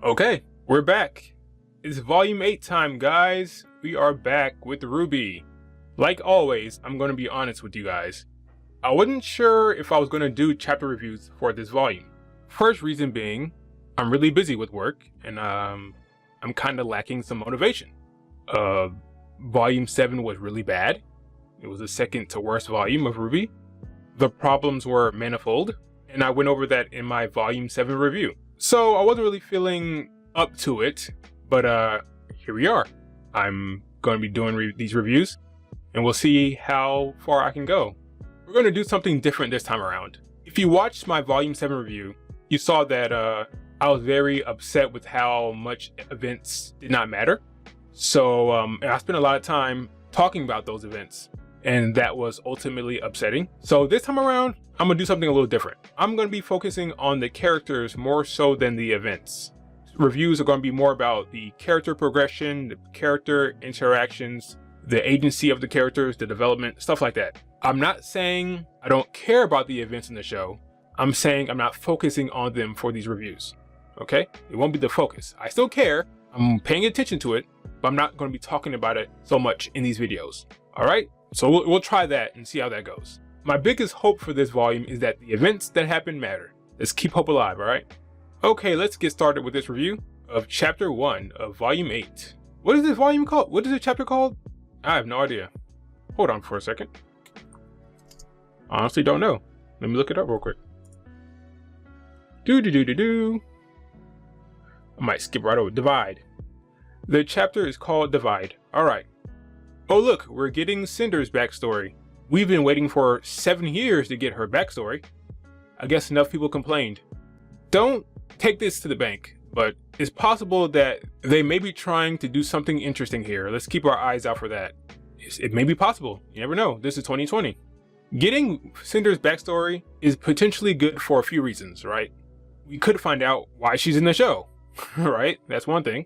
Okay, we're back. It's volume 8 time, guys. We are back with RWBY. Like always, I'm going to be honest with you guys. I wasn't sure if I was going to do chapter reviews for this volume. First reason being, I'm really busy with work and I'm kind of lacking some motivation. Volume 7 was really bad. It was the second to worst volume of RWBY. The problems were manifold, and I went over that in my volume 7 review. So I wasn't really feeling up to it, but here we are. I'm going to be doing these reviews, and we'll see how far I can go. We're going to do something different this time around. If you watched my volume 7 review, you saw that I was very upset with how much events did not matter. So and I spent a lot of time talking about those events, and that was ultimately upsetting. So this time around, I'm gonna do something a little different. I'm gonna be focusing on the characters more so than the events. Reviews are gonna be more about the character progression, the character interactions, the agency of the characters, the development, stuff like that. I'm not saying I don't care about the events in the show. I'm saying I'm not focusing on them for these reviews, okay? It won't be the focus. I still care, I'm paying attention to it, but I'm not gonna be talking about it so much in these videos, all right? So we'll try that and see how that goes. My biggest hope for this volume is that the events that happen matter. Let's keep hope alive, all right? Okay, let's get started with this review of chapter 1 of volume 8. What is this volume called? What is the chapter called? I have no idea. Hold on for a second. Honestly don't know. Let me look it up real quick. I might skip right over. Divide. The chapter is called Divide. All right. Oh look, we're getting Cinder's backstory. We've been waiting for 7 years to get her backstory. I guess enough people complained. Don't take this to the bank, but it's possible that they may be trying to do something interesting here. Let's keep our eyes out for that. It may be possible. You never know. This is 2020. Getting Cinder's backstory is potentially good for a few reasons, right? We could find out why she's in the show, right? That's one thing.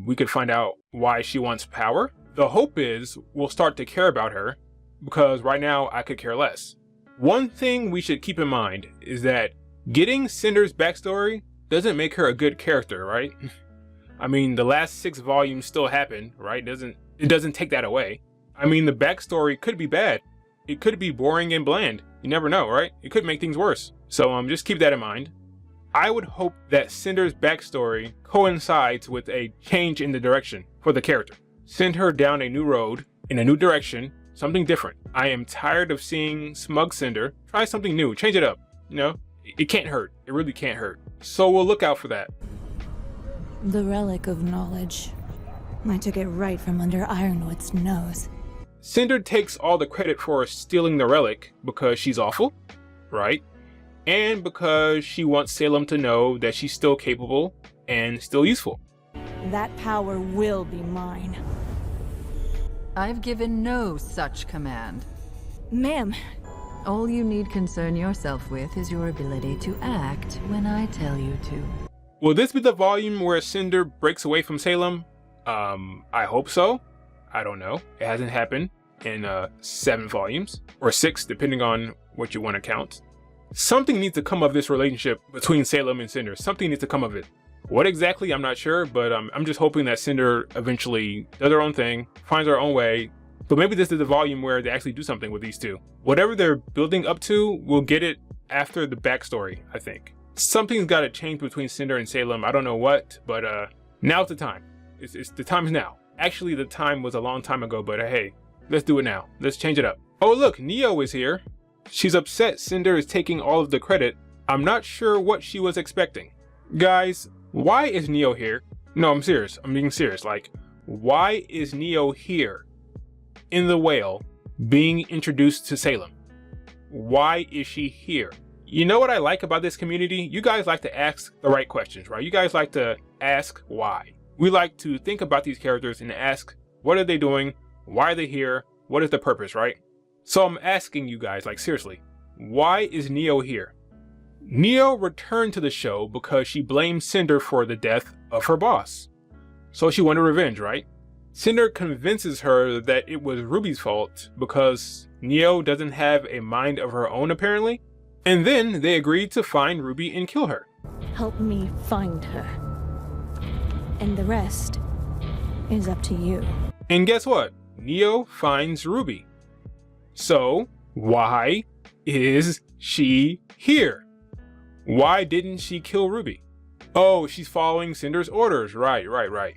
We could find out why she wants power. The hope is we'll start to care about her, because right now I could care less. One thing we should keep in mind is that getting Cinder's backstory doesn't make her a good character, right? I mean, the last 6 volumes still happen, right? It doesn't take that away. I mean, the backstory could be bad. It could be boring and bland. You never know, right? It could make things worse. So just keep that in mind. I would hope that Cinder's backstory coincides with a change in the direction for the character. Send her down a new road, in a new direction, something different. I am tired of seeing smug Cinder. Try something new, change it up. You know, it can't hurt. It really can't hurt. So we'll look out for that. The relic of knowledge. I took it right from under Ironwood's nose. Cinder takes all the credit for stealing the relic because she's awful, right? And because she wants Salem to know that she's still capable and still useful. That power will be mine. I've given no such command. Ma'am. All you need concern yourself with is your ability to act when I tell you to. Will this be the volume where Cinder breaks away from Salem? I hope so. I don't know. It hasn't happened in 7 volumes, or 6, depending on what you want to count. Something needs to come of this relationship between Salem and Cinder. Something needs to come of it. What exactly, I'm not sure, but I'm just hoping that Cinder eventually does her own thing, finds her own way. But maybe this is the volume where they actually do something with these two. Whatever they're building up to, we'll get it after the backstory, I think. Something's got to change between Cinder and Salem. I don't know what, but now's the time. The time is now. Actually, the time was a long time ago, but hey, let's do it now. Let's change it up. Oh look, Neo is here. She's upset Cinder is taking all of the credit. I'm not sure what she was expecting. Guys, why is Neo here? No, I'm serious. I'm being serious. Like, why is Neo here in the whale being introduced to Salem? Why is she here? You know what I like about this community? You guys like to ask the right questions, right? You guys like to ask why. We like to think about these characters and ask, what are they doing? Why are they here? What is the purpose, right? So I'm asking you guys, like seriously, why is Neo here? Neo returned to the show because she blamed Cinder for the death of her boss. So she wanted revenge, right? Cinder convinces her that it was RWBY's fault because Neo doesn't have a mind of her own apparently. And then they agreed to find RWBY and kill her. Help me find her. And the rest is up to you. And guess what? Neo finds RWBY. So, why is she here? Why didn't she kill RWBY? Oh, she's following Cinder's orders. Right.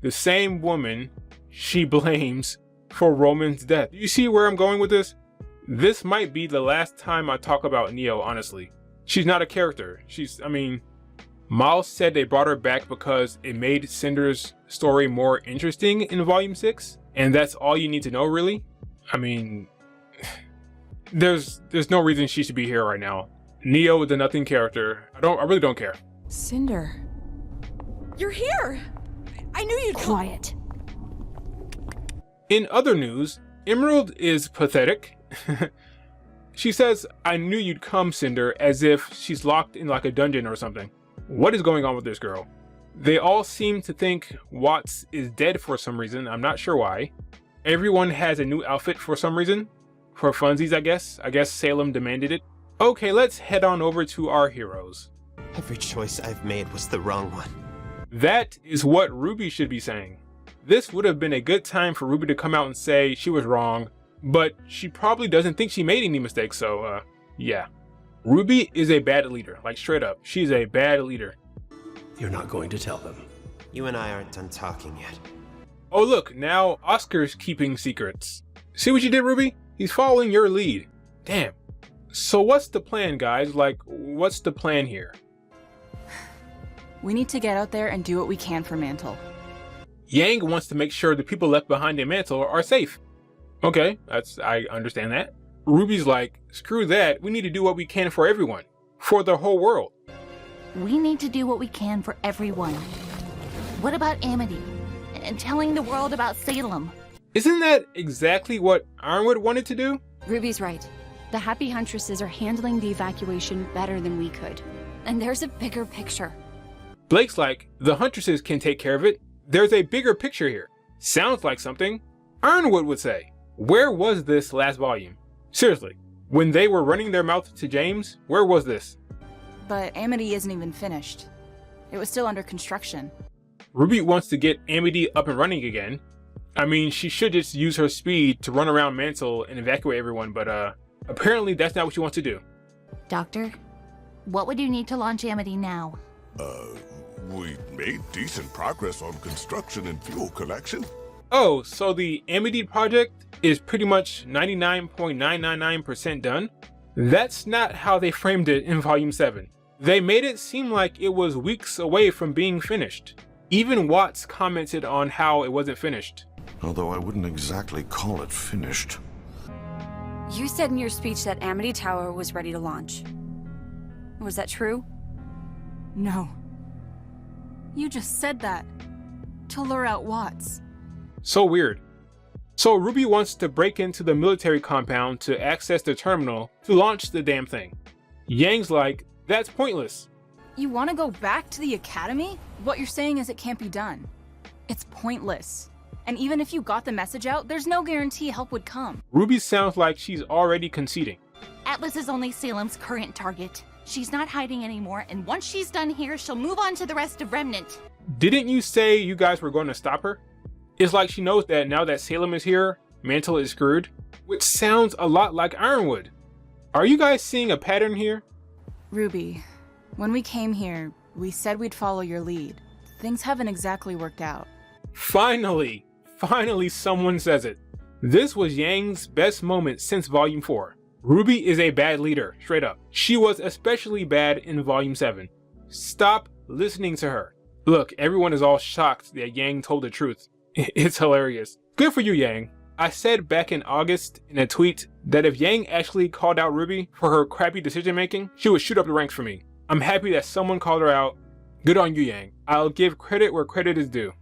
The same woman she blames for Roman's death. You see where I'm going with this? This might be the last time I talk about Neo, honestly. She's not a character. Miles said they brought her back because it made Cinder's story more interesting in Volume 6, and that's all you need to know, really. There's no reason she should be here right now. Neo is a nothing character. I really don't care. Cinder. You're here! I knew you'd— Quiet. In other news, Emerald is pathetic. She says, "I knew you'd come, Cinder," as if she's locked in like a dungeon or something. What is going on with this girl? They all seem to think Watts is dead for some reason. I'm not sure why. Everyone has a new outfit for some reason. For funsies, I guess. I guess Salem demanded it. Okay, let's head on over to our heroes. Every choice I've made was the wrong one. That is what RWBY should be saying. This would have been a good time for RWBY to come out and say she was wrong, but she probably doesn't think she made any mistakes, so yeah. RWBY is a bad leader, like straight up. She's a bad leader. You're not going to tell them. You and I aren't done talking yet. Oh look, now Oscar's keeping secrets. See what you did, RWBY? He's following your lead. Damn. So what's the plan, guys? Like, what's the plan here? We need to get out there and do what we can for Mantle. Yang wants to make sure the people left behind in Mantle are safe. Okay, I understand that. RWBY's like, screw that, we need to do what we can for everyone. For the whole world. We need to do what we can for everyone. What about Amity? And telling the world about Salem? Isn't that exactly what Ironwood wanted to do? Ruby's right. The Happy Huntresses are handling the evacuation better than we could. And there's a bigger picture. Blake's like, the Huntresses can take care of it. There's a bigger picture here. Sounds like something Ironwood would say. Where was this last volume? Seriously, when they were running their mouth to James, where was this? But Amity isn't even finished. It was still under construction. RWBY wants to get Amity up and running again. She should just use her speed to run around Mantle and evacuate everyone, but apparently that's not what she wants to do. Doctor, what would you need to launch Amity now? We made decent progress on construction and fuel collection. Oh, so the Amity project is pretty much 99.999% done? That's not how they framed it in Volume 7. They made it seem like it was weeks away from being finished. Even Watts commented on how it wasn't finished. Although I wouldn't exactly call it finished. You said in your speech that Amity Tower was ready to launch. Was that true? No. You just said that to lure out Watts. So weird. So RWBY wants to break into the military compound to access the terminal to launch the damn thing. Yang's like, that's pointless. You want to go back to the academy? What you're saying is it can't be done. It's pointless. And even if you got the message out, there's no guarantee help would come. RWBY sounds like she's already conceding. Atlas is only Salem's current target. She's not hiding anymore, and once she's done here, she'll move on to the rest of Remnant. Didn't you say you guys were going to stop her? It's like she knows that now that Salem is here, Mantle is screwed, which sounds a lot like Ironwood. Are you guys seeing a pattern here? RWBY, when we came here, we said we'd follow your lead. Things haven't exactly worked out. Finally someone says it. This was Yang's best moment since Volume 4. RWBY is a bad leader, straight up. She was especially bad in Volume 7. Stop listening to her. Look, everyone is all shocked that Yang told the truth. It's hilarious. Good for you, Yang. I said back in August in a tweet that if Yang actually called out RWBY for her crappy decision making, she would shoot up the ranks for me. I'm happy that someone called her out. Good on you, Yang. I'll give credit where credit is due.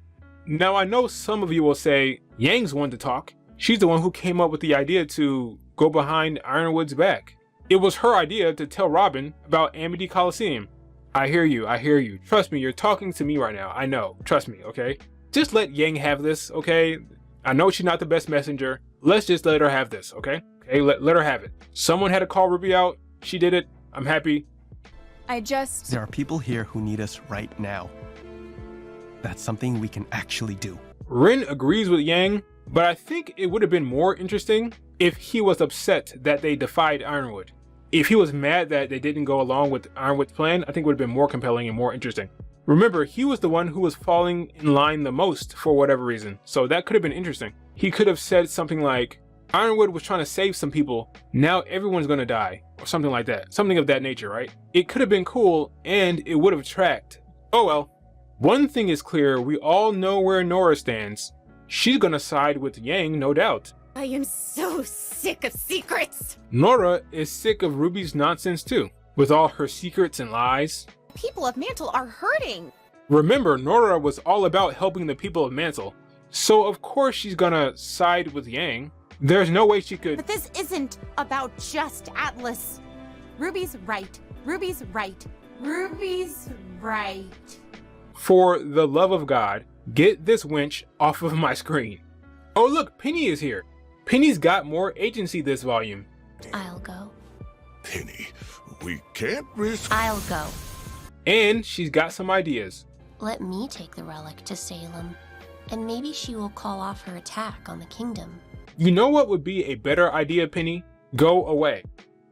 Now I know some of you will say, Yang's one to talk. She's the one who came up with the idea to go behind Ironwood's back. It was her idea to tell Robin about Amity Colosseum. I hear you. Trust me, you're talking to me right now. I know. Trust me, okay? Just let Yang have this, okay? I know she's not the best messenger. Let's just let her have this, okay? Okay, let her have it. Someone had to call RWBY out. She did it. I'm happy. There are people here who need us right now. That's something we can actually do. Rin agrees with Yang, but I think it would have been more interesting if he was upset that they defied Ironwood. If he was mad that they didn't go along with Ironwood's plan, I think it would have been more compelling and more interesting. Remember, he was the one who was falling in line the most for whatever reason, so that could have been interesting. He could have said something like, Ironwood was trying to save some people, now everyone's gonna die, or something like that. Something of that nature, right? It could have been cool, and it would have tracked. Oh well. One thing is clear, we all know where Nora stands. She's gonna side with Yang, no doubt. I am so sick of secrets! Nora is sick of RWBY's nonsense too, with all her secrets and lies. People of Mantle are hurting! Remember, Nora was all about helping the people of Mantle, so of course she's gonna side with Yang. There's no way she could— But this isn't about just Atlas. RWBY's right. RWBY's right. RWBY's right. For the love of God, get this wench off of my screen. Oh look, Penny is here. Penny's got more agency this volume. I'll go. Penny, we can't risk— I'll go. And she's got some ideas. Let me take the relic to Salem, and maybe she will call off her attack on the kingdom. You know what would be a better idea, Penny? Go away.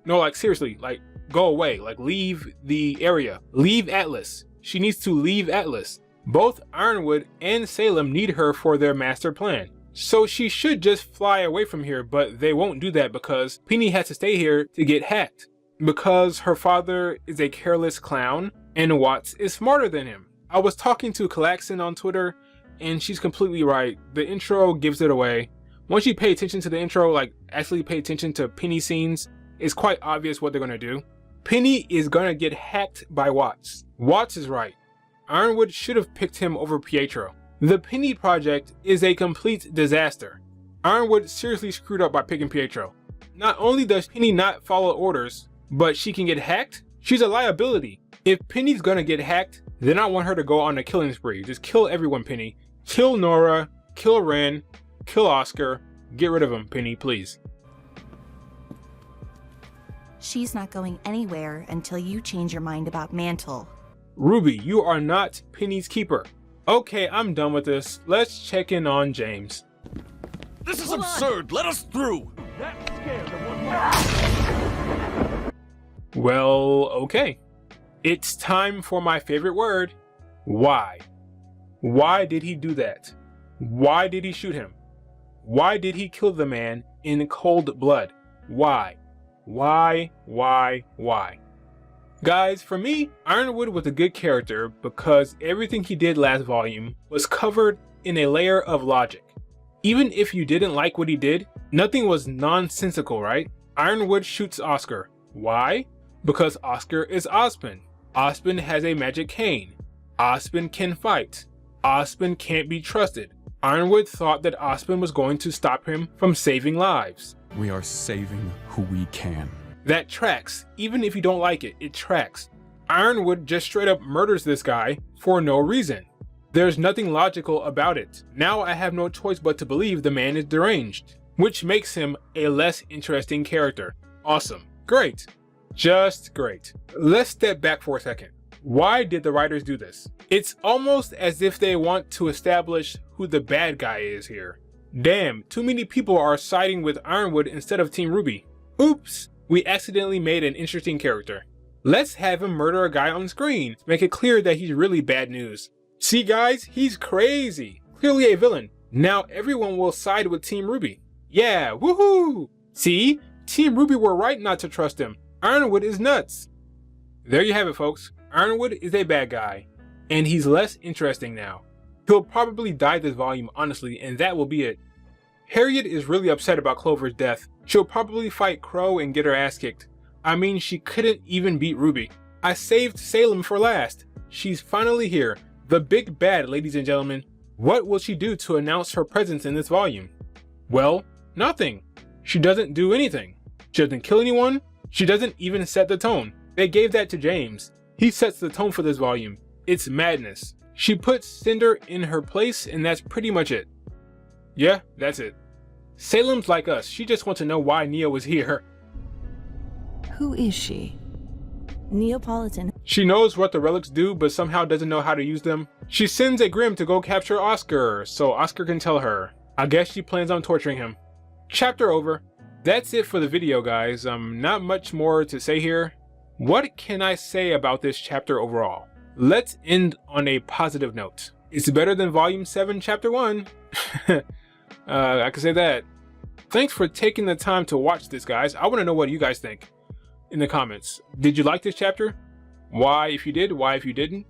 No, like seriously, like go away, like leave the area. Leave Atlas. She needs to leave Atlas. Both Ironwood and Salem need her for their master plan. So she should just fly away from here, but they won't do that because Penny has to stay here to get hacked. Because her father is a careless clown and Watts is smarter than him. I was talking to Kalaxin on Twitter and she's completely right. The intro gives it away. Once you pay attention to the intro, like actually pay attention to Penny scenes, it's quite obvious what they're gonna do. Penny is gonna get hacked by Watts. Watts is right. Ironwood should have picked him over Pietro. The Penny project is a complete disaster. Ironwood seriously screwed up by picking Pietro. Not only does Penny not follow orders, but she can get hacked? She's a liability. If Penny's gonna get hacked, then I want her to go on a killing spree. Just kill everyone, Penny. Kill Nora, kill Ren, kill Oscar. Get rid of him, Penny, please. She's not going anywhere until you change your mind about Mantle. RWBY, you are not Penny's keeper. Okay, I'm done with this. Let's check in on James. This is absurd! Let us through! Well, okay. It's time for my favorite word. Why? Why did he do that? Why did he shoot him? Why did he kill the man in cold blood? Why? Why? Guys, for me, Ironwood was a good character because everything he did last volume was covered in a layer of logic. Even if you didn't like what he did, nothing was nonsensical, right? Ironwood shoots Oscar. Why? Because Oscar is Ozpin. Ozpin has a magic cane. Ozpin can fight. Ozpin can't be trusted. Ironwood thought that Ozpin was going to stop him from saving lives. We are saving who we can. That tracks. Even if you don't like it, it tracks. Ironwood just straight up murders this guy for no reason. There's nothing logical about it. Now I have no choice but to believe the man is deranged, which makes him a less interesting character. Awesome. Great. Just great. Let's step back for a second. Why did the writers do this? It's almost as if they want to establish who the bad guy is here. Damn, too many people are siding with Ironwood instead of Team RWBY. Oops, we accidentally made an interesting character. Let's have him murder a guy on screen to make it clear that he's really bad news. See guys, he's crazy. Clearly a villain. Now everyone will side with Team RWBY. Yeah, woohoo! See? Team RWBY were right not to trust him. Ironwood is nuts. There you have it, folks. Ironwood is a bad guy, and he's less interesting now. He'll probably die this volume, honestly, and that will be it. Harriet is really upset about Clover's death. She'll probably fight Crow and get her ass kicked. I mean, she couldn't even beat RWBY. I saved Salem for last. She's finally here. The big bad, ladies and gentlemen. What will she do to announce her presence in this volume? Well, nothing. She doesn't do anything. She doesn't kill anyone. She doesn't even set the tone. They gave that to James. He sets the tone for this volume. It's madness. She puts Cinder in her place and that's pretty much it. Yeah, that's it. Salem's like us. She just wants to know why Neo was here. Who is she? Neapolitan. She knows what the relics do, but somehow doesn't know how to use them. She sends a Grimm to go capture Oscar, so Oscar can tell her. I guess she plans on torturing him. Chapter over. That's it for the video, guys. Not much more to say here. What can I say about this chapter overall? Let's end on a positive note. It's better than Volume 7, Chapter 1. I can say that. Thanks for taking the time to watch this, guys. I want to know what you guys think in the comments. Did you like this chapter? Why if you did? Why if you didn't?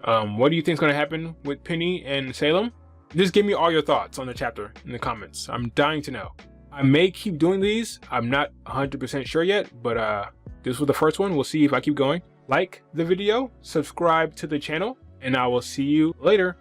What do you think is going to happen with Penny and Salem? Just give me all your thoughts on the chapter in the comments. I'm dying to know. I may keep doing these. I'm not 100% sure yet, but this was the first one. We'll see if I keep going. Like the video, subscribe to the channel, and I will see you later.